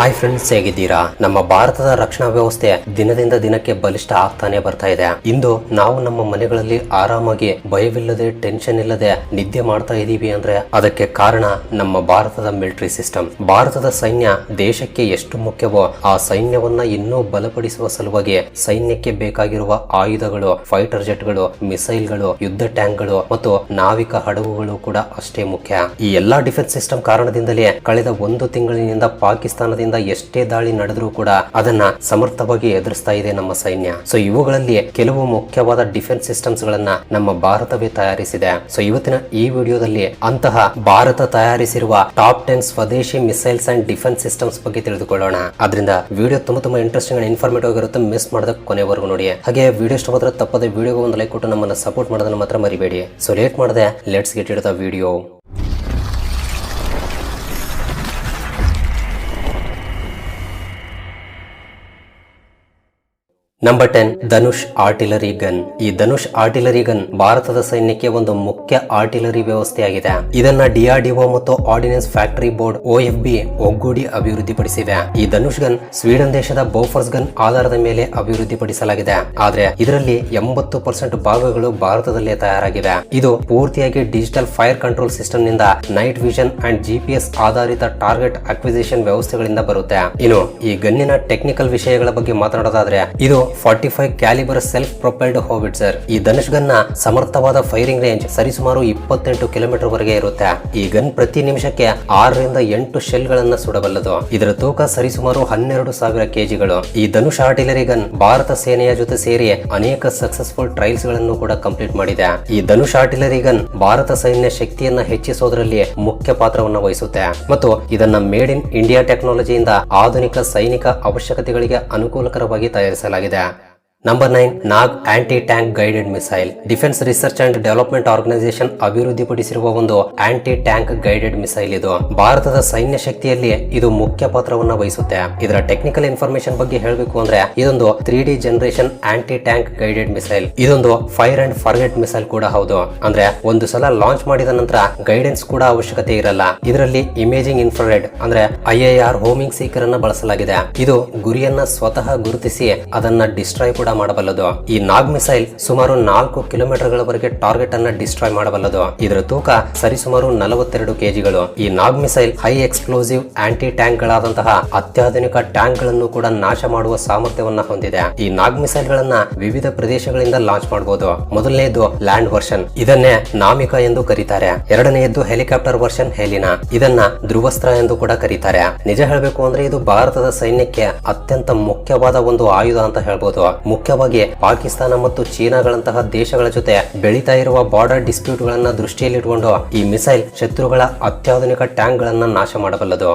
Hi friends, ಹೇಗಿದ್ದೀರಾ? ನಮ್ಮ ಭಾರತದ ರಕ್ಷಣಾ ವ್ಯವಸ್ಥೆ ದಿನದಿಂದ ದಿನಕ್ಕೆ ಬಲಿಷ್ಠ ಆಗ್ತಾನೆ ಬರ್ತಾ ಇದೆ. ಇಂದು ನಾವು ನಮ್ಮ ಮನೆಗಳಲ್ಲಿ ಆರಾಮಾಗಿ ಭಯವಿಲ್ಲದೆ ಟೆನ್ಷನ್ ಇಲ್ಲದೆ ನಿದ್ದೆ ಮಾಡ್ತಾ ಇದೀವಿ ಅಂದ್ರೆ ಅದಕ್ಕೆ ಕಾರಣ ನಮ್ಮ ಭಾರತದ ಮಿಲಿಟರಿ ಸಿಸ್ಟಮ್. ಭಾರತದ ಸೈನ್ಯ ದೇಶಕ್ಕೆ ಎಷ್ಟು ಮುಖ್ಯವೋ ಆ ಸೈನ್ಯವನ್ನ ಇನ್ನೂ ಬಲಪಡಿಸುವ ಸಲುವಾಗಿ ಸೈನ್ಯಕ್ಕೆ ಬೇಕಾಗಿರುವ ಆಯುಧಗಳು, ಫೈಟರ್ ಜೆಟ್ಗಳು, ಮಿಸೈಲ್ಗಳು, ಯುದ್ಧ ಟ್ಯಾಂಕ್ಗಳು ಮತ್ತು ನಾವಿಕ ಹಡಗುಗಳು ಕೂಡ ಅಷ್ಟೇ ಮುಖ್ಯ. ಈ ಎಲ್ಲಾ ಡಿಫೆನ್ಸ್ ಸಿಸ್ಟಮ್ ಕಾರಣದಿಂದಲೇ ಕಳೆದ 1 ತಿಂಗಳಿನಿಂದ ಪಾಕಿಸ್ತಾನದಿಂದ ಎಷ್ಟೇ ದಾಳಿ ನಡೆದರೂ ಕೂಡ ಅದನ್ನ ಸಮರ್ಥವಾಗಿ ಎದುರಿಸ್ತಾ ಇದೆ ನಮ್ಮ ಸೈನ್ಯ. ಸೊ ಇವುಗಳಲ್ಲಿ ಕೆಲವು ಮುಖ್ಯವಾದ ಡಿಫೆನ್ಸ್ ಸಿಸ್ಟಮ್ಸ್ ಗಳನ್ನ ನಮ್ಮ ಭಾರತವೇ ತಯಾರಿಸಿದೆ. ಸೊ ಇವತ್ತಿನ ಈ ವಿಡಿಯೋದಲ್ಲಿ ಅಂತಹ ಭಾರತ ತಯಾರಿಸಿರುವ ಟಾಪ್ 10 ಸ್ವದೇಶಿ ಮಿಸೈಲ್ಸ್ ಅಂಡ್ ಡಿಫೆನ್ಸ್ ಸಿಸ್ಟಮ್ಸ್ ಬಗ್ಗೆ ತಿಳಿದುಕೊಳ್ಳೋಣ. ಅದರಿಂದ ವಿಡಿಯೋ ತುಂಬಾ ಇಂಟ್ರೆಸ್ಟಿಂಗ್ ಅಂಡ್ ಇನ್ಫಾರ್ಮೇಟಿವ್ ಆಗಿರುತ್ತೆ. ಮಿಸ್ ಮಾಡದ ಕೊನೆವರೆಗೂ ನೋಡಿ. ಹಾಗೆ ವಿಡಿಯೋ ಇಷ್ಟವಾದ್ರೆ ತಪ್ಪದೆ ವಿಡಿಯೋಗೆ ಒಂದು ಲೈಕ್ ಕೊಟ್ಟು ನಮ್ಮನ್ನ ಸಪೋರ್ಟ್ ಮಾಡೋದನ್ನ ಮಾತ್ರ ಮರಿಬೇಡಿ. ಸೊ ಲೇಟ್ ಮಾಡದೆ let's get it the video. Number 10, Dhanush artillery gun. ಈ ಧನುಷ್ ಆರ್ಟಿಲರಿ ಗನ್ ಭಾರತದ ಸೈನ್ಯಕ್ಕೆ ಒಂದು ಮುಖ್ಯ ಆರ್ಟಿಲರಿ ವ್ಯವಸ್ಥೆಯಾಗಿದೆ. ಇದನ್ನ DRDO ಮತ್ತು ಆರ್ಡಿನೆನ್ಸ್ ಫ್ಯಾಕ್ಟರಿ ಬೋರ್ಡ್ OFB ಒಗ್ಗೂಡಿ ಅಭಿವೃದ್ಧಿಪಡಿಸಿವೆ. ಈ ಧನುಷ್ ಗನ್ ಸ್ವೀಡನ್ ದೇಶದ ಬೋಫರ್ಸ್ ಗನ್ ಆಧಾರದ ಮೇಲೆ ಅಭಿವೃದ್ಧಿಪಡಿಸಲಾಗಿದೆ. ಆದ್ರೆ ಇದರಲ್ಲಿ 80% ಭಾಗಗಳು ಭಾರತದಲ್ಲೇ ತಯಾರಾಗಿವೆ. ಇದು ಪೂರ್ತಿಯಾಗಿ ಡಿಜಿಟಲ್ ಫೈರ್ ಕಂಟ್ರೋಲ್ ಸಿಸ್ಟಮ್ ನಿಂದ ನೈಟ್ ವಿಷನ್ ಅಂಡ್ GPS ಆಧಾರಿತ ಟಾರ್ಗೆಟ್ ಅಕ್ವಿಸಿಷನ್ ವ್ಯವಸ್ಥೆಗಳಿಂದ ಬರುತ್ತೆ. ಇನ್ನು ಈ ಗನ್ನಿನ ಟೆಕ್ನಿಕಲ್ ವಿಷಯಗಳ ಬಗ್ಗೆ ಮಾತನಾಡೋದಾದ್ರೆ ಇದು 45 ಕ್ಯಾಲಿಬರ್ ಸೆಲ್ಫ್ ಪ್ರೊಪೆಲ್ಡ್ ಹೋವಿಟ್ಸರ್. ಈ ಧನುಷ್ ಗನ್ ನ ಸಮರ್ಥವಾದ ಫೈರಿಂಗ್ ರೇಂಜ್ ಸರಿಸುಮಾರು 28 ಕಿಲೋಮೀಟರ್ ವರೆಗೆ ಇರುತ್ತೆ. ಈ ಗನ್ ಪ್ರತಿ ನಿಮಿಷಕ್ಕೆ 6 ರಿಂದ 8 ಶೆಲ್ ಗಳನ್ನ ಸುಡಬಲ್ಲದು. ಇದರ ತೂಕ ಸರಿಸುಮಾರು 12,000 ಕೆಜಿಗಳು. ಈ ಧನುಷ್ ಆರ್ಟಿಲರಿ ಗನ್ ಭಾರತ ಸೇನೆಯ ಜೊತೆ ಸೇರಿ ಅನೇಕ ಸಕ್ಸಸ್ಫುಲ್ ಟ್ರಯಲ್ಸ್ ಗಳನ್ನು ಕೂಡ ಕಂಪ್ಲೀಟ್ ಮಾಡಿದೆ. ಈ ಧನುಷ್ ಆರ್ಟಿಲರಿ ಗನ್ ಭಾರತ ಸೈನ್ಯ ಶಕ್ತಿಯನ್ನ ಹೆಚ್ಚಿಸೋದ್ರಲ್ಲಿ ಮುಖ್ಯ ಪಾತ್ರವನ್ನು ವಹಿಸುತ್ತೆ ಮತ್ತು ಇದನ್ನ ಮೇಡ್ ಇನ್ ಇಂಡಿಯಾ ಟೆಕ್ನಾಲಜಿಯಿಂದ ಆಧುನಿಕ ಸೈನಿಕ ಅವಶ್ಯಕತೆಗಳಿಗೆ ಅನುಕೂಲಕರವಾಗಿ ತಯಾರಿಸಲಾಗಿದೆ. Number 9, Nag anti tank guided missile. Defence research and development organisation ಅಭಿವೃದ್ಧಿಪಡಿಸಿರುವ ಒಂದು ಆಂಟಿ ಟ್ಯಾಂಕ್ ಗೈಡೆಡ್ ಮಿಸೈಲ್ ಇದು. ಭಾರತದ ಸೈನ್ಯ ಶಕ್ತಿಯಲ್ಲಿ ಇದು ಮುಖ್ಯ ಪಾತ್ರವನ್ನು ವಹಿಸುತ್ತೆ. ಇದರ ಟೆಕ್ನಿಕಲ್ ಇನ್ಫಾರ್ಮೇಶನ್ ಬಗ್ಗೆ ಹೇಳಬೇಕು ಅಂದ್ರೆ ಇದೊಂದು 3D generation aunty tank guided missile. ಇದೊಂದು ಫೈರ್ ಅಂಡ್ ಫಾರ್ಗೆಟ್ ಮಿಸೈಲ್ ಕೂಡ ಹೌದು. ಅಂದ್ರೆ ಒಂದು ಸಲ ಲಾಂಚ್ ಮಾಡಿದ ನಂತರ ಗೈಡೆನ್ಸ್ ಕೂಡ ಅವಶ್ಯಕತೆ ಇರಲ್ಲ. ಇದರಲ್ಲಿ ಇಮೇಜಿಂಗ್ ಇನ್ಫ್ರಾರೆಡ್ ಅಂದ್ರೆ IIR ಹೋಮಿಂಗ್ ಸೀಕರ್ ಅನ್ನ ಬಳಸಲಾಗಿದೆ. ಇದು ಗುರಿಯನ್ನ ಸ್ವತಃ ಗುರುತಿಸಿ ಅದನ್ನ ಡಿಸ್ಟ್ರಾಯ್ ಕೂಡ ಮಾಡಬಲ್ಲದು. ಈ ನಾಗ್ ಮಿಸೈಲ್ ಸುಮಾರು 4 ಕಿಲೋಮೀಟರ್ಗಳವರೆಗೆ ಟಾರ್ಗೆಟ್ ಅನ್ನ ಡಿಸ್ಟ್ರಾಯ್ ಮಾಡಬಲ್ಲದು. ಇದರ ತೂಕ ಸರಿಸುಮಾರು 42 ಕೆಜಿಗಳು. ಈ Nag missile high explosive anti tank ಗಳಾದಂತಹ ಅತ್ಯಾಧುನಿಕ ಟ್ಯಾಂಕ್ ಗಳನ್ನು ಕೂಡ ನಾಶ ಮಾಡುವ ಸಾಮರ್ಥ್ಯವನ್ನ ಹೊಂದಿದೆ. ಈ ನಾಗ್ ಮಿಸೈಲ್ ಗಳನ್ನ ವಿವಿಧ ಪ್ರದೇಶಗಳಿಂದ ಲಾಂಚ್ ಮಾಡಬಹುದು. ಮೊದಲನೆಯದು ಲ್ಯಾಂಡ್ ವರ್ಷನ್, ಇದನ್ನೇ ನಾಮಿಕ ಎಂದು ಕರೀತಾರೆ. ಎರಡನೆಯದ್ದು ಹೆಲಿಕಾಪ್ಟರ್ ವರ್ಷನ್ ಹೆಲಿನಾ, ಇದನ್ನ ಧ್ರುವಸ್ತ್ರ ಎಂದು ಕೂಡ ಕರೀತಾರೆ. ನಿಜ ಹೇಳಬೇಕು ಅಂದ್ರೆ ಇದು ಭಾರತದ ಸೈನ್ಯಕ್ಕೆ ಅತ್ಯಂತ ಮುಖ್ಯವಾದ ಒಂದು ಆಯುಧ ಅಂತ ಹೇಳ್ಬೋದು. ಮುಖ್ಯವಾಗಿ ಪಾಕಿಸ್ತಾನ ಮತ್ತು ಚೀನಾಗಳಂತಹ ದೇಶಗಳ ಜೊತೆ ಬೆಳೀತಾ ಇರುವ ಬಾರ್ಡರ್ ಡಿಸ್ಪ್ಯೂಟ್ ಗಳನ್ನ ದೃಷ್ಟಿಯಲ್ಲಿಟ್ಟುಕೊಂಡು ಈ ಮಿಸೈಲ್ ಶತ್ರುಗಳ ಅತ್ಯಾಧುನಿಕ ಟ್ಯಾಂಕ್ ಗಳನ್ನ ನಾಶ ಮಾಡಬಲ್ಲದು.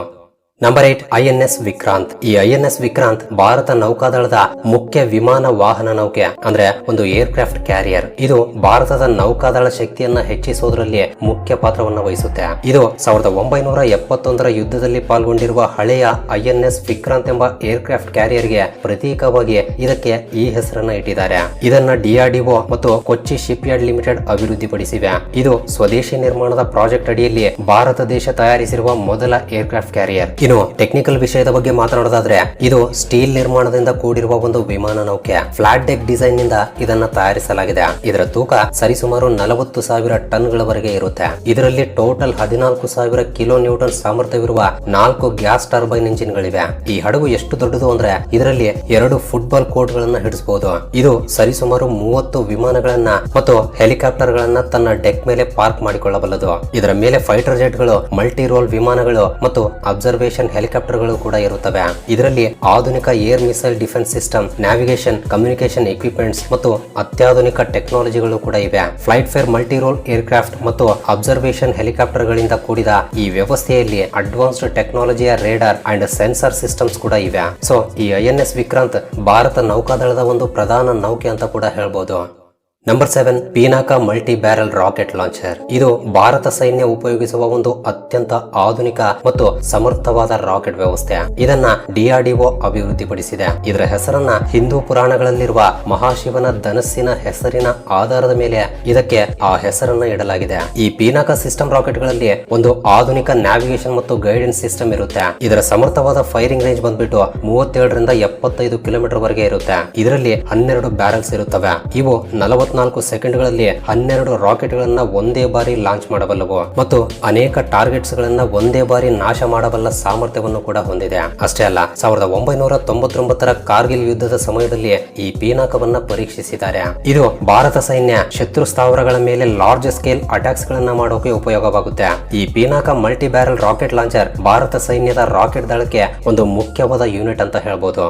Number 8, INS Vikrant. ಈ INS ವಿಕ್ರಾಂತ್ ಭಾರತ ನೌಕಾದಳದ ಮುಖ್ಯ ವಿಮಾನ ವಾಹನ ನೌಕೆ ಅಂದ್ರೆ ಒಂದು ಏರ್ ಕ್ರಾಫ್ಟ್ ಕ್ಯಾರಿಯರ್. ಇದು ಭಾರತದ ನೌಕಾದಳ ಶಕ್ತಿಯನ್ನ ಹೆಚ್ಚಿಸೋದ್ರಲ್ಲಿ ಮುಖ್ಯ ಪಾತ್ರವನ್ನು ವಹಿಸುತ್ತೆ. ಇದು 1971ರ ಯುದ್ಧದಲ್ಲಿ ಪಾಲ್ಗೊಂಡಿರುವ ಹಳೆಯ INS ವಿಕ್ರಾಂತ್ ಎಂಬ ಏರ್ ಕ್ರಾಫ್ಟ್ ಕ್ಯಾರಿಯರ್ ಗೆ ಪ್ರತೀಕವಾಗಿ ಇದಕ್ಕೆ ಈ ಹೆಸರನ್ನ ಇಟ್ಟಿದ್ದಾರೆ. ಇದನ್ನ DRDO ಮತ್ತು ಕೊಚ್ಚಿ ಶಿಪ್ ಯಾರ್ಡ್ ಲಿಮಿಟೆಡ್ ಅಭಿವೃದ್ಧಿಪಡಿಸಿವೆ. ಇದು ಸ್ವದೇಶಿ ನಿರ್ಮಾಣದ ಪ್ರಾಜೆಕ್ಟ್ ಅಡಿಯಲ್ಲಿ ಭಾರತ ದೇಶ ತಯಾರಿಸಿರುವ ಮೊದಲ ಏರ್ ಕ್ರಾಫ್ಟ್ ಕ್ಯಾರಿಯರ್. ಇನ್ನು ಟೆಕ್ನಿಕಲ್ ವಿಷಯದ ಬಗ್ಗೆ ಮಾತನಾಡೋದಾದ್ರೆ ಇದು ಸ್ಟೀಲ್ ನಿರ್ಮಾಣದಿಂದ ಕೂಡಿರುವ ಒಂದು ವಿಮಾನ ನೌಕೆ. ಫ್ಲಾಟ್ ಡೆಕ್ ಡಿಸೈನ್ ನಿಂದ ಇದನ್ನ ತಯಾರಿಸಲಾಗಿದೆ. ಇದರ ತೂಕ ಸರಿಸುಮಾರು 40,000 ಟನ್ಗಳವರೆಗೆ ಇರುತ್ತೆ. ಇದರಲ್ಲಿ ಟೋಟಲ್ 14,000 ಕಿಲೋ ನ್ಯೂಟನ್ ಸಾಮರ್ಥ್ಯವಿರುವ 4 ಗ್ಯಾಸ್ ಟರ್ಬೈನ್ ಇಂಜಿನ್ ಗಳಿವೆ. ಈ ಹಡಗು ಎಷ್ಟು ದೊಡ್ಡದು ಅಂದ್ರೆ ಇದರಲ್ಲಿ 2 ಫುಟ್ಬಾಲ್ ಕೋರ್ಟ್ ಗಳನ್ನ ಹಿಡಿಸಬಹುದು. ಇದು ಸರಿಸುಮಾರು 30 ವಿಮಾನಗಳನ್ನ ಮತ್ತು ಹೆಲಿಕಾಪ್ಟರ್ ಗಳನ್ನ ತನ್ನ ಡೆಕ್ ಮೇಲೆ ಪಾರ್ಕ್ ಮಾಡಿಕೊಳ್ಳಬಲ್ಲದು. ಇದರ ಮೇಲೆ ಫೈಟರ್ ಜೆಟ್ ಗಳು, ಮಲ್ಟಿ ರೋಲ್ ವಿಮಾನಗಳು ಮತ್ತು ಅಬ್ಸರ್ವೇಷನ್ ಹೆಲಿಕಾಪ್ಟರ್ ಗಳು ಕೂಡ ಇರುತ್ತವೆ. ಇದರಲ್ಲಿ ಆಧುನಿಕ air missile defence system, navigation, communication equipments ಮತ್ತು ಅತ್ಯಾಧುನಿಕ ಟೆಕ್ನಾಲಜಿಗಳು ಕೂಡ ಇವೆ. Flight fair multi role aircraft ಮತ್ತು ಅಬ್ಸರ್ವೇಷನ್ ಹೆಲಿಕಾಪ್ಟರ್ ಗಳಿಂದ ಕೂಡಿದ ಈ ವ್ಯವಸ್ಥೆಯಲ್ಲಿ ಅಡ್ವಾನ್ಸ್ಡ್ ಟೆಕ್ನಾಲಜಿಯ ರೇಡಾರ್ ಅಂಡ್ ಸೆನ್ಸರ್ ಸಿಸ್ಟಮ್ಸ್ ಕೂಡ ಇವೆ. ಸೊ ಈ INS ವಿಕ್ರಾಂತ್ ಭಾರತ ನೌಕಾದಳದ ಒಂದು ಪ್ರಧಾನ ನೌಕೆ ಅಂತ ಕೂಡ ಹೇಳ್ಬೋದು. Number 7 Pinaka multi barrel rocket launcher. ಇದು ಭಾರತ ಸೈನ್ಯ ಉಪಯೋಗಿಸುವ ಒಂದು ಅತ್ಯಂತ ಆಧುನಿಕ ಮತ್ತು ಸಮರ್ಥವಾದ ರಾಕೆಟ್ ವ್ಯವಸ್ಥೆ. ಇದನ್ನ ಡಿಆರ್ಡಿಒ ಅಭಿವೃದ್ಧಿಪಡಿಸಿದೆ. ಇದರ ಹೆಸರನ್ನ ಹಿಂದೂ ಪುರಾಣಗಳಲ್ಲಿರುವ ಮಹಾಶಿವನ ಧನಸ್ಸಿನ ಹೆಸರಿನ ಆಧಾರದ ಮೇಲೆ ಇದಕ್ಕೆ ಆ ಹೆಸರನ್ನ ಇಡಲಾಗಿದೆ. ಈ ಪೀನಾಕ ಸಿಸ್ಟಮ್ ರಾಕೆಟ್ ಗಳಲ್ಲಿ ಒಂದು ಆಧುನಿಕ ನ್ಯಾವಿಗೇಷನ್ ಮತ್ತು ಗೈಡೆನ್ಸ್ ಸಿಸ್ಟಮ್ ಇರುತ್ತೆ. ಇದರ ಸಮರ್ಥವಾದ ಫೈರಿಂಗ್ ರೇಂಜ್ ಬಂದ್ಬಿಟ್ಟು 37 ರಿಂದ 75 ಕಿಲೋಮೀಟರ್ ವರೆಗೆ ಇರುತ್ತೆ. ಇದರಲ್ಲಿ 12 ಬ್ಯಾರಲ್ಸ್ ಇರುತ್ತವೆ. ಇವು 44 ಸೆಕೆಂಡ್ಗಳಲ್ಲಿ 12 ರಾಕೆಟ್ ಗಳನ್ನ ಒಂದೇ ಬಾರಿ ಲಾಂಚ್ ಮಾಡಬಲ್ಲವು ಮತ್ತು ಅನೇಕ ಟಾರ್ಗೆಟ್ಸ್ ಗಳನ್ನ ಒಂದೇ ಬಾರಿ ನಾಶ ಮಾಡಬಲ್ಲ ಸಾಮರ್ಥ್ಯವನ್ನು ಕೂಡ ಹೊಂದಿದೆ. ಅಷ್ಟೇ ಅಲ್ಲ, 1999ರ ಕಾರ್ಗಿಲ್ ಯುದ್ಧದ ಸಮಯದಲ್ಲಿ ಈ ಪೀನಾಕವನ್ನ ಪರೀಕ್ಷಿಸಿದ್ದಾರೆ. ಇದು ಭಾರತ ಸೈನ್ಯ ಶತ್ರು ಸ್ಥಾವರಗಳ ಮೇಲೆ ಲಾರ್ಜ್ ಸ್ಕೇಲ್ ಅಟ್ಯಾಕ್ಸ್ ಗಳನ್ನ ಮಾಡೋಕೆ ಉಪಯೋಗವಾಗುತ್ತೆ. ಈ Pinaka multi barrel rocket launcher Bharat ಸೈನ್ಯದ ರಾಕೆಟ್ ದಳಕ್ಕೆ ಒಂದು ಮುಖ್ಯವಾದ ಯೂನಿಟ್ ಅಂತ ಹೇಳ್ಬೋದು.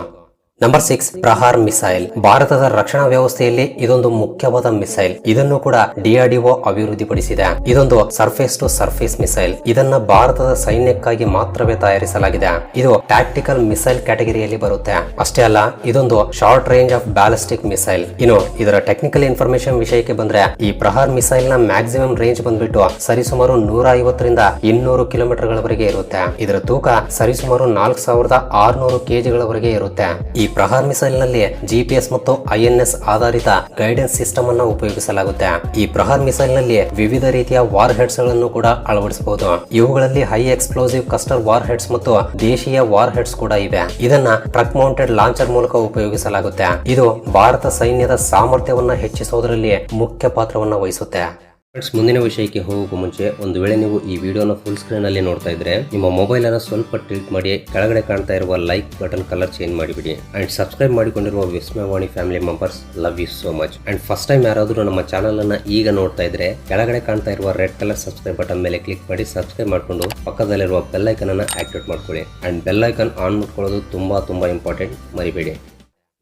Number 6 Prahaar missile. ಭಾರತದ ರಕ್ಷಣಾ ವ್ಯವಸ್ಥೆಯಲ್ಲಿ ಇದೊಂದು ಮುಖ್ಯವಾದ ಮಿಸೈಲ್. ಇದನ್ನು ಕೂಡ ಡಿಆರ್ಡಿಒ ಅಭಿವೃದ್ಧಿಪಡಿಸಿದೆ. ಇದೊಂದು ಸರ್ಫೇಸ್ ಟು ಸರ್ಫೇಸ್ ಮಿಸೈಲ್. ಇದನ್ನ ಭಾರತದ ಸೈನ್ಯಕ್ಕಾಗಿ ಮಾತ್ರವೇ ತಯಾರಿಸಲಾಗಿದೆ. ಇದು ಟ್ಯಾಕ್ಟಿಕಲ್ ಮಿಸೈಲ್ ಕ್ಯಾಟಗರಿಯಲ್ಲಿ ಬರುತ್ತೆ. ಅಷ್ಟೇ ಅಲ್ಲ, ಇದೊಂದು short range of ballistic missile. ಇನ್ನು ಇದರ ಟೆಕ್ನಿಕಲ್ ಇನ್ಫಾರ್ಮೇಶನ್ ವಿಷಯಕ್ಕೆ ಬಂದ್ರೆ, ಈ ಪ್ರಹಾರ್ ಮಿಸೈಲ್ ನ ಮ್ಯಾಕ್ಸಿಮಮ್ ರೇಂಜ್ ಬಂದ್ಬಿಟ್ಟು ಸರಿಸುಮಾರು 150 ರಿಂದ 200 ಕಿಲೋಮೀಟರ್ ಗಳವರೆಗೆ ಇರುತ್ತೆ. ಇದರ ತೂಕ ಸರಿಸುಮಾರು 4600 ಕೆಜಿಗಳವರೆಗೆ ಇರುತ್ತೆ. ಈ ಪ್ರಹಾರ್ ಮಿಸೈಲ್ ನಲ್ಲಿ ಜಿಪಿಎಸ್ ಮತ್ತು ಐಎನ್ಎಸ್ ಆಧಾರಿತ ಗೈಡೆನ್ಸ್ ಸಿಸ್ಟಮ್ ಅನ್ನು ಉಪಯೋಗಿಸಲಾಗುತ್ತೆ. ಈ ಪ್ರಹಾರ್ ಮಿಸೈಲ್ ನಲ್ಲಿ ವಿವಿಧ ರೀತಿಯ ವಾರ್ ಹೆಡ್ಸ್ ಗಳನ್ನು ಕೂಡ ಅಳವಡಿಸಬಹುದು. ಇವುಗಳಲ್ಲಿ high explosive custard war heads ಮತ್ತು ದೇಶೀಯ ವಾರ್ ಹೆಡ್ಸ್ ಕೂಡ ಇವೆ. ಇದನ್ನ ಟ್ರಕ್ ಮೌಂಟೆಡ್ ಲಾಂಚರ್ ಮೂಲಕ ಉಪಯೋಗಿಸಲಾಗುತ್ತೆ. ಇದು ಭಾರತ ಸೈನ್ಯದ ಸಾಮರ್ಥ್ಯವನ್ನ ಹೆಚ್ಚಿಸುವುದರಲ್ಲಿ ಮುಖ್ಯ ಪಾತ್ರವನ್ನ ವಹಿಸುತ್ತೆ. ಮುಂದಿನ ವಿಷಯಕ್ಕೆ ಹೋಗೋಕ್ಕೂ ಮುಂಚೆ, ಒಂದು ವೇಳೆ ನೀವು ಈ ವಿಡಿಯೋನ ಫುಲ್ ಸ್ಕ್ರೀನ್ ಅಲ್ಲಿ ನೋಡ್ತಾ ಇದ್ರೆ ನಿಮ್ಮ ಮೊಬೈಲ್ ಅನ್ನು ಸ್ವಲ್ಪ ಟಿಲ್ಟ್ ಮಾಡಿ ಕೆಳಗಡೆ ಕಾಣ್ತಾ ಇರುವ ಲೈಕ್ ಬಟನ್ ಕಲರ್ ಚೇಂಜ್ ಮಾಡಿಬಿಡಿ. ಅಂಡ್ ಸಬ್ಸ್ಕ್ರೈಬ್ ಮಾಡಿಕೊಂಡಿರುವ Vismayavani family members, love you so much. And first time ಯಾರಾದರೂ ನಮ್ಮ ಚಾನಲ್ ಅನ್ನ ಈಗ ನೋಡ್ತಾ ಇದ್ರೆ ಕೆಳಗಡೆ ಕಾಣ್ತಾ ಇರುವ ರೆಡ್ ಕಲರ್ ಸಬ್ಸ್ಕ್ರೈಬ್ ಬಟನ್ ಮೇಲೆ ಕ್ಲಿಕ್ ಮಾಡಿ ಸಬ್ಸ್ಕ್ರೈಬ್ ಮಾಡಿಕೊಂಡು ಪಕ್ಕದಲ್ಲಿರುವ ಬೆಲ್ ಐಕನ್ ಅನ್ನ ಆಕ್ಟಿವೇಟ್ ಮಾಡ್ಕೊಳ್ಳಿ. ಅಂಡ್ ಬೆಲ್ ಐಕನ್ ಆನ್ ಮಾಡ್ಕೊಳ್ಳೋದು ತುಂಬಾ ಇಂಪಾರ್ಟೆಂಟ್, ಮರಿಬೇಡಿ.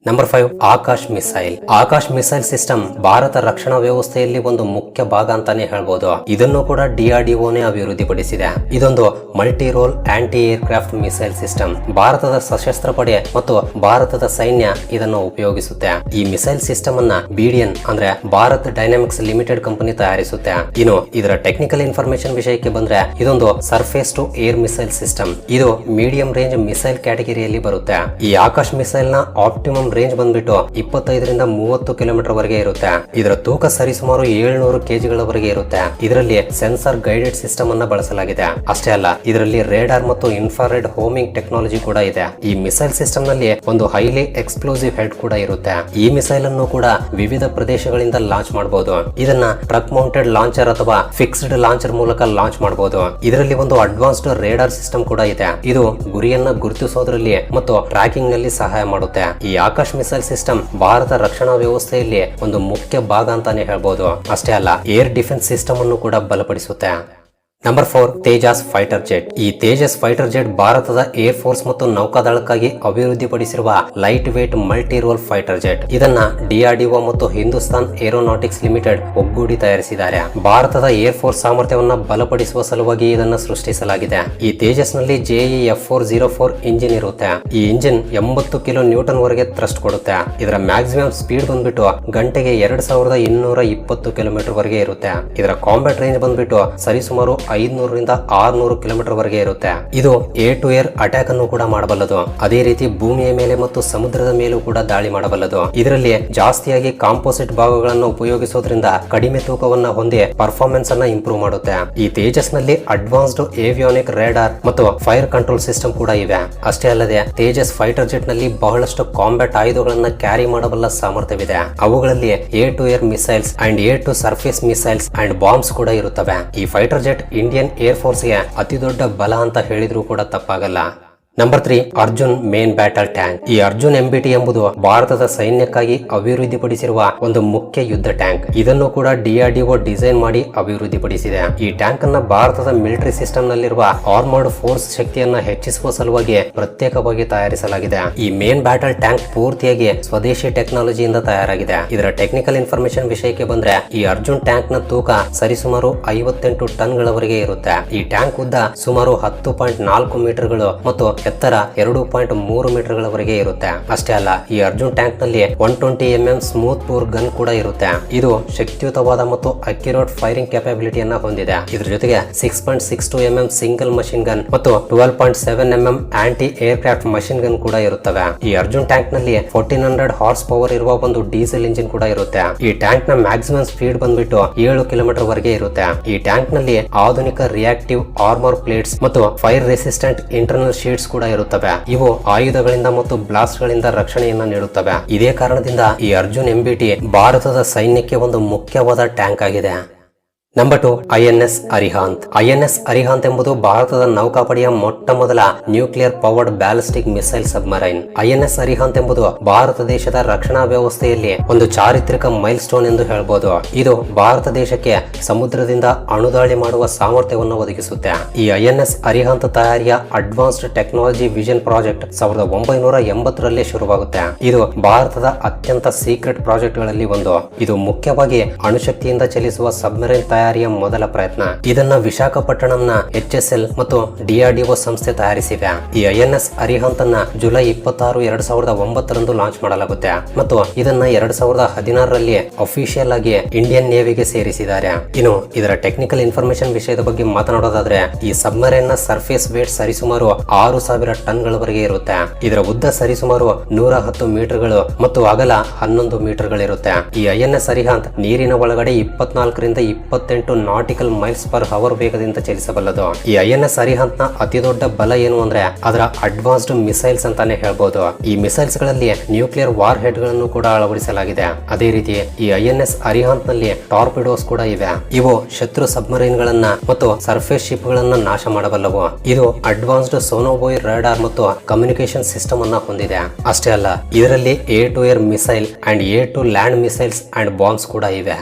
Number 5 Akash missile. Akash missile system Bharat ರಕ್ಷಣಾ ವ್ಯವಸ್ಥೆಯಲ್ಲಿ ಒಂದು ಮುಖ್ಯ ಭಾಗ ಅಂತಾನೆ ಹೇಳ್ಬೋದು. ಇದನ್ನು ಕೂಡ ಡಿಆರ್ಡಿಒನೇ ಅಭಿವೃದ್ಧಿಪಡಿಸಿದೆ. ಇದೊಂದು multi role anti aircraft missile system. ಭಾರತದ ಸಶಸ್ತ್ರ ಪಡೆ ಮತ್ತು ಭಾರತದ ಸೈನ್ಯ ಇದನ್ನು ಉಪಯೋಗಿಸುತ್ತೆ. ಈ ಮಿಸೈಲ್ ಸಿಸ್ಟಮ್ ಅನ್ನ ಬಿಡಿಎನ್ ಅಂದ್ರೆ ಭಾರತ್ ಡೈನಾಮಿಕ್ಸ್ ಲಿಮಿಟೆಡ್ ಕಂಪನಿ ತಯಾರಿಸುತ್ತೆ. ಇನ್ನು ಇದರ ಟೆಕ್ನಿಕಲ್ ಇನ್ಫಾರ್ಮೇಶನ್ ವಿಷಯಕ್ಕೆ ಬಂದ್ರೆ, ಇದೊಂದು surface to air missile system. ಇದು ಮೀಡಿಯಂ ರೇಂಜ್ ಮಿಸೈಲ್ ಕ್ಯಾಟಗರಿಯಲ್ಲಿ ಬರುತ್ತೆ. ಈ ಆಕಾಶ್ ಮಿಸೈಲ್ ನ ಆಪ್ಟಿಮಮ್ ರೇಂಜ್ ಬಂದ್ಬಿಟ್ಟು 25 ರಿಂದ 30 ಕಿಲೋಮೀಟರ್ ವರೆಗೆ ಇರುತ್ತೆ. ಇದರ ತೂಕ ಸರಿಸುಮಾರು 700 ಕೆಜಿಗಳವರೆಗೆ ಇರುತ್ತೆ. ಇದರಲ್ಲಿ ಸೆನ್ಸರ್ ಗೈಡೆಡ್ ಸಿಸ್ಟಮ್ ಅನ್ನ ಬಳಸಲಾಗಿದೆ. ಅಷ್ಟೇ ಅಲ್ಲ, ಇದರಲ್ಲಿ ರೇಡಾರ್ ಮತ್ತು ಇನ್ಫ್ರಾರೆಡ್ ಹೋಮಿಂಗ್ ಟೆಕ್ನಾಲಜಿ ಕೂಡ ಇದೆ. ಈ ಮಿಸೈಲ್ ಸಿಸ್ಟಮ್ ನಲ್ಲಿ ಒಂದು ಹೈಲಿ ಎಕ್ಸ್ಪ್ಲೋಸಿವ್ ಹೆಡ್ ಕೂಡ ಇರುತ್ತೆ. ಈ ಮಿಸೈಲ್ ಅನ್ನು ಕೂಡ ವಿವಿಧ ಪ್ರದೇಶಗಳಿಂದ ಲಾಂಚ್ ಮಾಡಬಹುದು. ಇದನ್ನ ಟ್ರಕ್ ಮೌಂಟೆಡ್ ಲಾಂಚರ್ ಅಥವಾ ಫಿಕ್ಸ್ಡ್ ಲಾಂಚರ್ ಮೂಲಕ ಲಾಂಚ್ ಮಾಡಬಹುದು. ಇದರಲ್ಲಿ ಒಂದು ಅಡ್ವಾನ್ಸ್ಡ್ ರೇಡಾರ್ ಸಿಸ್ಟಮ್ ಕೂಡ ಇದೆ. ಇದು ಗುರಿಯನ್ನ ಗುರುತಿಸೋದ್ರಲ್ಲಿ ಮತ್ತು ಟ್ರ್ಯಾಕಿಂಗ್ ನಲ್ಲಿ ಸಹಾಯ ಮಾಡುತ್ತೆ. ಈ ಆಕಾಶ್ ಮಿಸೈಲ್ ಸಿಸ್ಟಮ್ ಭಾರತ ರಕ್ಷಣಾ ವ್ಯವಸ್ಥೆಯಲ್ಲಿ ಒಂದು ಮುಖ್ಯ ಭಾಗ ಅಂತಾನೆ ಹೇಳ್ಬೋದು. ಅಷ್ಟೇ ಅಲ್ಲ, ಏರ್ ಡಿಫೆನ್ಸ್ ಸಿಸ್ಟಮ್ ಅನ್ನು ಕೂಡ ಬಲಪಡಿಸುತ್ತೆ. Number 4 Tejas fighter jet. ಈ ತೇಜಸ್ ಫೈಟರ್ ಜೆಟ್ ಭಾರತದ ಏರ್ ಫೋರ್ಸ್ ಮತ್ತು ನೌಕಾದಳಕ್ಕಾಗಿ ಅಭಿವೃದ್ಧಿಪಡಿಸಿರುವ lightweight multi role fighter jet. ಇದನ್ನ ಡಿಆರ್ಡಿಒ ಮತ್ತು ಹಿಂದೂಸ್ತಾನ್ ಏರೋನಾಟಿಕ್ಸ್ ಲಿಮಿಟೆಡ್ ಒಗ್ಗೂಡಿ ತಯಾರಿಸಿದ್ದಾರೆ. ಭಾರತದ ಏರ್ ಫೋರ್ಸ್ ಸಾಮರ್ಥ್ಯವನ್ನು ಬಲಪಡಿಸುವ ಸಲುವಾಗಿ ಇದನ್ನು ಸೃಷ್ಟಿಸಲಾಗಿದೆ. ಈ ತೇಜಸ್ ನಲ್ಲಿ JE-F404 ಇಂಜಿನ್ ಇರುತ್ತೆ. ಈ ಇಂಜಿನ್ 80 ಕಿಲೋ ನ್ಯೂಟನ್ ವರೆಗೆ ಥ್ರಸ್ಟ್ ಕೊಡುತ್ತೆ. ಇದರ ಮ್ಯಾಕ್ಸಿಮಮ್ ಸ್ಪೀಡ್ ಬಂದ್ಬಿಟ್ಟು ಗಂಟೆಗೆ 2220 ಕಿಲೋಮೀಟರ್ ವರೆಗೆ ಇರುತ್ತೆ. ಇದರ ಕಾಂಬ್ಯಾಟ್ ರೇಂಜ್ ಬಂದ್ಬಿಟ್ಟು ಸರಿಸುಮಾರು 500 ರಿಂದ 600 ಕಿಲೋಮೀಟರ್ ವರೆಗೆ ಇರುತ್ತೆ. ಇದು ಏರ್ ಟು ಏರ್ ಅಟ್ಯಾಕ್ ಅನ್ನು ಕೂಡ ಮಾಡಬಲ್ಲದು. ಅದೇ ರೀತಿ ಭೂಮಿಯ ಮೇಲೆ ಮತ್ತು ಸಮುದ್ರದ ಮೇಲೂ ಕೂಡ ದಾಳಿ ಮಾಡಬಲ್ಲದು. ಇದರಲ್ಲಿ ಜಾಸ್ತಿಯಾಗಿ ಕಾಂಪೋಸಿಟ್ ಭಾಗಗಳನ್ನು ಉಪಯೋಗಿಸೋದ್ರಿಂದ ಕಡಿಮೆ ತೂಕವನ್ನ ಹೊಂದಿ ಪರ್ಫಾರ್ಮೆನ್ಸ್ ಅನ್ನ ಇಂಪ್ರೂವ್ ಮಾಡುತ್ತೆ. ಈ ತೇಜಸ್ ನಲ್ಲಿ ಅಡ್ವಾನ್ಸ್ಡ್ ಏವಿಯಾನಿಕ್ ರೇಡಾರ್ ಮತ್ತು ಫೈರ್ ಕಂಟ್ರೋಲ್ ಸಿಸ್ಟಮ್ ಕೂಡ ಇವೆ. ಅಷ್ಟೇ ಅಲ್ಲದೆ ತೇಜಸ್ ಫೈಟರ್ ಜೆಟ್ ನಲ್ಲಿ ಬಹಳಷ್ಟು ಕಾಂಬ್ಯಾಟ್ ಆಯುಧಗಳನ್ನ ಕ್ಯಾರಿ ಮಾಡಬಲ್ಲ ಸಾಮರ್ಥ್ಯವಿದೆ. ಅವುಗಳಲ್ಲಿ air to air missiles and air to surface missiles and bombs ಕೂಡ ಇರುತ್ತವೆ. ಈ ಫೈಟರ್ ಜೆಟ್ ಇಂಡಿಯನ್ ಏರ್ ಫೋರ್ಸ್ಗೆ ಅತಿ ದೊಡ್ಡ ಬಲ ಅಂತ ಹೇಳಿದ್ರೂ ಕೂಡ ತಪ್ಪಾಗಲ್ಲ. Number 3 Arjun main battle tank. ಈ ಅರ್ಜುನ್ MBT ಎಂಬುದು ಭಾರತದ ಸೈನ್ಯಕ್ಕಾಗಿ ಅಭಿವೃದ್ಧಿಪಡಿಸಿರುವ ಒಂದು ಮುಖ್ಯ ಯುದ್ಧ ಟ್ಯಾಂಕ್. ಇದನ್ನು ಕೂಡ DRDO ಡಿಸೈನ್ ಮಾಡಿ ಅಭಿವೃದ್ಧಿಪಡಿಸಿದೆ. ಈ ಟ್ಯಾಂಕ್ ಅನ್ನ ಭಾರತದ ಮಿಲಿಟರಿ ಸಿಸ್ಟಮ್ ನಲ್ಲಿರುವ ಆರ್ಮರ್ಡ್ ಫೋರ್ಸ್ ಶಕ್ತಿಯನ್ನ ಹೆಚ್ಚಿಸುವ ಸಲುವಾಗಿ ಪ್ರತ್ಯೇಕವಾಗಿ ತಯಾರಿಸಲಾಗಿದೆ. ಈ ಮೇನ್ ಬ್ಯಾಟಲ್ ಟ್ಯಾಂಕ್ ಪೂರ್ತಿಯಾಗಿ ಸ್ವದೇಶಿ ಟೆಕ್ನಾಲಜಿಯಿಂದ ತಯಾರಾಗಿದೆ. ಇದರ ಟೆಕ್ನಿಕಲ್ ಇನ್ಫಾರ್ಮೇಶನ್ ವಿಷಯಕ್ಕೆ ಬಂದ್ರೆ, ಈ ಅರ್ಜುನ್ ಟ್ಯಾಂಕ್ ನ ತೂಕ ಸರಿಸುಮಾರು 58 ಟನ್ ಗಳವರೆಗೆ ಇರುತ್ತೆ. ಈ ಟ್ಯಾಂಕ್ ಉದ್ದ ಸುಮಾರು 10.4 ಮೀಟರ್ಗಳು ಮತ್ತು ಎತ್ತರ 2.3 ಮೀಟರ್ಗಳವರೆಗೆ ಇರುತ್ತೆ. ಅಷ್ಟೇ ಅಲ್ಲ, ಈ ಅರ್ಜುನ್ ಟ್ಯಾಂಕ್ ನಲ್ಲಿ 120 mm ಸ್ಮೂತ್ ಬೋರ್ ಗನ್ ಕೂಡ ಇರುತ್ತೆ. ಇದು ಶಕ್ತಿಯುತವಾದ ಮತ್ತು ಅಕ್ಯುರೇಟ್ ಫೈರಿಂಗ್ ಕೆಪಾಬಿಲಿಟಿಯನ್ನ ಹೊಂದಿದೆ. ಇದ್ರ ಜೊತೆಗೆ 6.62 mm ಸಿಂಗಲ್ ಮಷಿನ್ ಗನ್ ಮತ್ತು 12.7 mm anti aircraft machine gun ಕೂಡ ಇರುತ್ತವೆ. ಈ ಅರ್ಜುನ್ ಟ್ಯಾಂಕ್ ನಲ್ಲಿ 1400 ಹಾರ್ಸ್ ಪವರ್ ಇರುವ ಒಂದು ಡೀಸೆಲ್ ಇಂಜಿನ್ ಕೂಡ ಇರುತ್ತೆ. ಈ ಟ್ಯಾಂಕ್ ನ ಮ್ಯಾಕ್ಸಿಮಮ್ ಸ್ಪೀಡ್ ಬಂದ್ಬಿಟ್ಟು 7 ಕಿಲೋಮೀಟರ್ ವರೆಗೆ ಇರುತ್ತೆ. ಈ ಟ್ಯಾಂಕ್ ನಲ್ಲಿ ಆಧುನಿಕ ರಿಯಾಕ್ಟಿವ್ ಆರ್ಮರ್ ಪ್ಲೇಟ್ಸ್ ಮತ್ತು ಫೈರ್ ರೆಸಿಸ್ಟೆಂಟ್ ಇಂಟರ್ನಲ್ ಶೀಟ್ಸ್ ಕೂಡ ಇರುತ್ತವೆ. ಇವು ಆಯುಧಗಳಿಂದ ಮತ್ತು ಬ್ಲಾಸ್ಟ್ ಗಳಿಂದ ರಕ್ಷಣೆಯನ್ನ ನೀಡುತ್ತವೆ. ಇದೇ ಕಾರಣದಿಂದ ಈ ಅರ್ಜುನ್ ಎಂಬಿಟಿ ಭಾರತದ ಸೈನ್ಯಕ್ಕೆ ಒಂದು ಮುಖ್ಯವಾದ ಟ್ಯಾಂಕ್ ಆಗಿದೆ. Number 2, INS ಅರಿಹಾಂತ್. INS ಅರಿಹಾಂತ್ ಎಂಬುದು ಭಾರತದ ನೌಕಾಪಡೆಯ ಮೊಟ್ಟ ಮೊದಲ nuclear powered ballistic missile submarine. INS ಅರಿಹಾಂತ್ ಎಂಬುದು ಭಾರತ ದೇಶದ ರಕ್ಷಣಾ ವ್ಯವಸ್ಥೆಯಲ್ಲಿ ಒಂದು ಚಾರಿತ್ರಿಕ ಮೈಲ್ ಸ್ಟೋನ್ ಎಂದು ಹೇಳಬಹುದು. ಇದು ಭಾರತ ದೇಶಕ್ಕೆ ಸಮುದ್ರದಿಂದ ಅಣುದಾಳಿ ಮಾಡುವ ಸಾಮರ್ಥ್ಯವನ್ನು ಒದಗಿಸುತ್ತೆ. ಈ INS ಅರಿಹಾಂತ್ ತಯಾರಿಯ ಅಡ್ವಾನ್ಸ್ಡ್ ಟೆಕ್ನಾಲಜಿ ವಿಷನ್ ಪ್ರಾಜೆಕ್ಟ್ 1980ರಲ್ಲಿ ಶುರುವಾಗುತ್ತೆ. ಇದು ಭಾರತದ ಅತ್ಯಂತ ಸೀಕ್ರೆಟ್ ಪ್ರಾಜೆಕ್ಟ್ ಗಳಲ್ಲಿ ಒಂದು. ಇದು ಮುಖ್ಯವಾಗಿ ಅಣುಶಕ್ತಿಯಿಂದ ಚಲಿಸುವ ಸಬ್ಮರೈನ್ ತಯಾರಿಯ ಮೊದಲ ಪ್ರಯತ್ನ. ಇದನ್ನ ವಿಶಾಖಪಟ್ಟಣಂನ HSL ಮತ್ತು DRDO ಸಂಸ್ಥೆ ತಯಾರಿಸಿವೆ. ಈ INS ಅರಿಹಾಂತ್ ಅನ್ನ ಜುಲೈ 26, 2009ರಂದು ಲಾಂಚ್ ಮಾಡಲಾಗುತ್ತೆ ಮತ್ತು ಇದನ್ನ 2016ರಲ್ಲಿ ಅಫಿಷಿಯಲ್ ಆಗಿ ಇಂಡಿಯನ್ ನೇವಿಗೆ ಸೇರಿಸಿದ್ದಾರೆ. ಇನ್ನು ಇದರ ಟೆಕ್ನಿಕಲ್ ಇನ್ಫಾರ್ಮೇಶನ್ ವಿಷಯದ ಬಗ್ಗೆ ಮಾತನಾಡೋದಾದ್ರೆ, ಈ ಸಬ್ಮರೈನ್ ನ ಸರ್ಫೇಸ್ ವೇಟ್ ಸರಿಸುಮಾರು 6000 ಟನ್ಗಳವರೆಗೆ ಇರುತ್ತೆ. ಇದರ ಉದ್ದ ಸರಿಸುಮಾರು 110 ಮೀಟರ್ಗಳು ಮತ್ತು ಅಗಲ 11 ಮೀಟರ್ಗಳಿರುತ್ತೆ. ಈ INS ಅರಿಹಾಂತ್ ನೀರಿನ ಒಳಗಡೆ 24ರಿಂದ 28 ನಾಟಿಕಲ್ ಮೈಲ್ಸ್ ಪರ್ ಅವರ್ ವೇಗದಿಂದ ಚಲಿಸಬಲ್ಲದು. ಈ INS ಅರಿಹಾಂತ್ ನ ಅತಿ ದೊಡ್ಡ ಬಲ ಏನು ಅಂದ್ರೆ ಅದರ ಅಡ್ವಾನ್ಸ್ಡ್ ಮಿಸೈಲ್ಸ್ ಅಂತಾನೆ ಹೇಳ್ಬೋದು. ಈ ಮಿಸೈಲ್ಸ್ ಗಳಲ್ಲಿ ನ್ಯೂಕ್ಲಿಯರ್ ವಾರ್ ಹೆಡ್ ಗಳನ್ನು ಕೂಡ ಅಳವಡಿಸಲಾಗಿದೆ. ಅದೇ ರೀತಿ ಈ INS ಅರಿಹಾಂತ್ ನಲ್ಲಿ ಟಾರ್ಪಿಡೋಸ್ ಕೂಡ ಇವೆ. ಇವು ಶತ್ರು ಸಬ್ಮರೈನ್ ಗಳನ್ನ ಮತ್ತು ಸರ್ಫೇಸ್ ಶಿಪ್ ಗಳನ್ನ ನಾಶ ಮಾಡಬಲ್ಲವು. ಇದು ಅಡ್ವಾನ್ಸ್ಡ್ ಸೋನೋಬೋಯ್ ರಾಡಾರ್ ಮತ್ತು ಕಮ್ಯುನಿಕೇಶನ್ ಸಿಸ್ಟಮ್ ಅನ್ನ ಹೊಂದಿದೆ. ಅಷ್ಟೇ ಅಲ್ಲ, ಇದರಲ್ಲಿ air to air missile and air to land missiles and bombs ಕೂಡ ಇವೆ.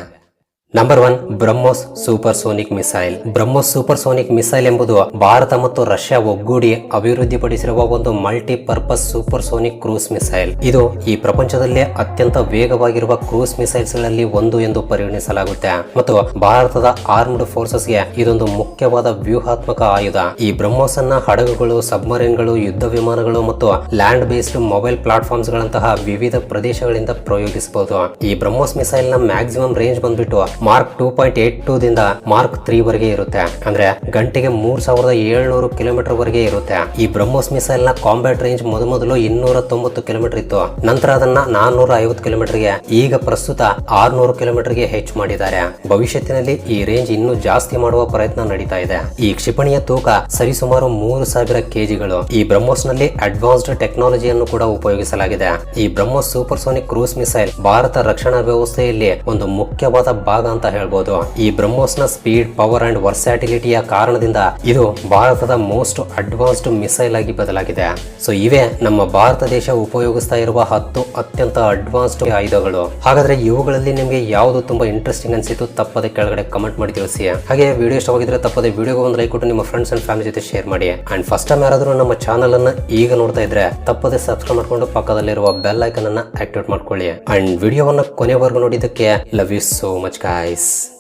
Number 1, BrahMos super sonic missile. BrahMos super sonic missile ಎಂಬುದು ಭಾರತ ಮತ್ತು ರಷ್ಯಾ ಒಗ್ಗೂಡಿ ಅಭಿವೃದ್ಧಿಪಡಿಸಿರುವ ಒಂದು multi purpose super sonic cruise missile. ಇದು ಈ ಪ್ರಪಂಚದಲ್ಲೇ ಅತ್ಯಂತ ವೇಗವಾಗಿರುವ ಕ್ರೂಸ್ ಮಿಸೈಲ್ಸ್ ಗಳಲ್ಲಿ ಒಂದು ಎಂದು ಪರಿಗಣಿಸಲಾಗುತ್ತೆ ಮತ್ತು ಭಾರತದ ಆರ್ಮ್ಡ್ ಫೋರ್ಸಸ್ ಗೆ ಇದೊಂದು ಮುಖ್ಯವಾದ ವ್ಯೂಹಾತ್ಮಕ ಆಯುಧ. ಈ ಬ್ರಹ್ಮೋಸ್ ಅನ್ನ ಹಡಗುಗಳು, ಸಬ್ಮರೈನ್ಗಳು, ಯುದ್ಧ ವಿಮಾನಗಳು ಮತ್ತು ಲ್ಯಾಂಡ್ ಬೇಸ್ಡ್ ಮೊಬೈಲ್ ಪ್ಲಾಟ್ಫಾರ್ಮ್ಸ್ ಗಳಂತಹ ವಿವಿಧ ಪ್ರದೇಶಗಳಿಂದ ಪ್ರಯೋಗಿಸಬಹುದು. ಈ ಬ್ರಹ್ಮೋಸ್ ಮಿಸೈಲ್ ನ ಮ್ಯಾಕ್ಸಿಮಮ್ ರೇಂಜ್ ಬಂದ್ಬಿಟ್ಟು ಮಾರ್ಕ್ 2.82 ದಿಂದ ಮಾರ್ಕ್ 3 ವರೆಗೆ ಇರುತ್ತೆ. ಅಂದ್ರೆ ಗಂಟೆಗೆ 3700 ಕಿಲೋಮೀಟರ್ ವರೆಗೆ ಇರುತ್ತೆ. ಈ ಬ್ರಹ್ಮೋಸ್ ಮಿಸೈಲ್ ನ ಕಾಂಬ್ಯಾಟ್ ರೇಂಜ್ ಮೊದಲು 290 ಕಿಲೋಮೀಟರ್ ಇತ್ತು. ನಂತರ ಅದನ್ನ 450 ಕಿಲೋಮೀಟರ್ಗೆ, ಈಗ ಪ್ರಸ್ತುತ 600 ಕಿಲೋಮೀಟರ್ಗೆ ಹೆಚ್ಚು ಮಾಡಿದ್ದಾರೆ. ಭವಿಷ್ಯತ್ತಿನಲ್ಲಿ ಈ ರೇಂಜ್ ಇನ್ನೂ ಜಾಸ್ತಿ ಮಾಡುವ ಪ್ರಯತ್ನ ನಡೀತಾ ಇದೆ. ಈ ಕ್ಷಿಪಣಿಯ ತೂಕ ಸರಿಸುಮಾರು 3000 ಕೆಜಿಗಳು. ಈ ಬ್ರಹ್ಮೋಸ್ ನಲ್ಲಿ ಅಡ್ವಾನ್ಸ್ಡ್ ಟೆಕ್ನಾಲಜಿಯನ್ನು ಕೂಡ ಉಪಯೋಗಿಸಲಾಗಿದೆ. ಈ BrahMos super sonic cruise missile Bharat ರಕ್ಷಣಾ ವ್ಯವಸ್ಥೆಯಲ್ಲಿ ಒಂದು ಮುಖ್ಯವಾದ ಭಾಗ ಅಂತ ಹೇಳ್ಬೋದು. ಈ ಬ್ರಹ್ಮೋಸ್ ನ ಸ್ಪೀಡ್, ಪವರ್ ಅಂಡ್ ವರ್ಸ್ಯಾಟಿಲಿಟಿಯ ಕಾರಣದಿಂದ ಇದು ಭಾರತದ ಮೋಸ್ಟ್ ಅಡ್ವಾನ್ಸ್ಡ್ ಮಿಸೈಲ್ ಆಗಿ ಬದಲಾಗಿದೆ. ಸೊ ಇವೇ ನಮ್ಮ ಭಾರತ ದೇಶ ಉಪಯೋಗಿಸ್ತಾ ಇರುವ 10 ಅತ್ಯಂತ ಅಡ್ವಾನ್ಸ್ಡ್ ಆಯುಧಗಳು. ಹಾಗಾದ್ರೆ ಇವುಗಳಲ್ಲಿ ನಿಮಗೆ ಯಾವುದು ತುಂಬಾ ಇಂಟ್ರೆಸ್ಟಿಂಗ್ ಅನ್ಸಿತ್ತು ತಪ್ಪದೆ ಕೆಳಗಡೆ ಕಮೆಂಟ್ ಮಾಡಿ ತಿಳಿಸಿ. ಹಾಗೆ ವಿಡಿಯೋ ಇಷ್ಟವಾಗಿದ್ರೆ ತಪ್ಪದೆ ವಿಡಿಯೋಗೆ ಒಂದು ಲೈಕ್ ಕೊಟ್ಟು ನಿಮ್ಮ ಫ್ರೆಂಡ್ಸ್ ಅಂಡ್ ಫ್ಯಾಮಿಲಿ ಜೊತೆ ಶೇರ್ ಮಾಡಿ. ಅಂಡ್ ಫಸ್ಟ್ ಟೈಮ್ ಯಾರಾದ್ರೂ ನಮ್ಮ ಚಾನಲ್ ಅನ್ನ ಈಗ ನೋಡ್ತಾ ಇದ್ರೆ ತಪ್ಪದೆ ಸಬ್ಸ್ಕ್ರೈಬ್ ಮಾಡ್ಕೊಂಡು ಪಕ್ಕದಲ್ಲಿರುವ ಬೆಲ್ ಐಕನ್ ಅನ್ನ ಆಕ್ಟಿವೇಟ್ ಮಾಡ್ಕೊಳ್ಳಿ. ಅಂಡ್ ವಿಡಿಯೋವನ್ನ ಕೊನೆವರೆಗೂ ನೋಡಿದ್ದಕ್ಕೆ love you so much guys.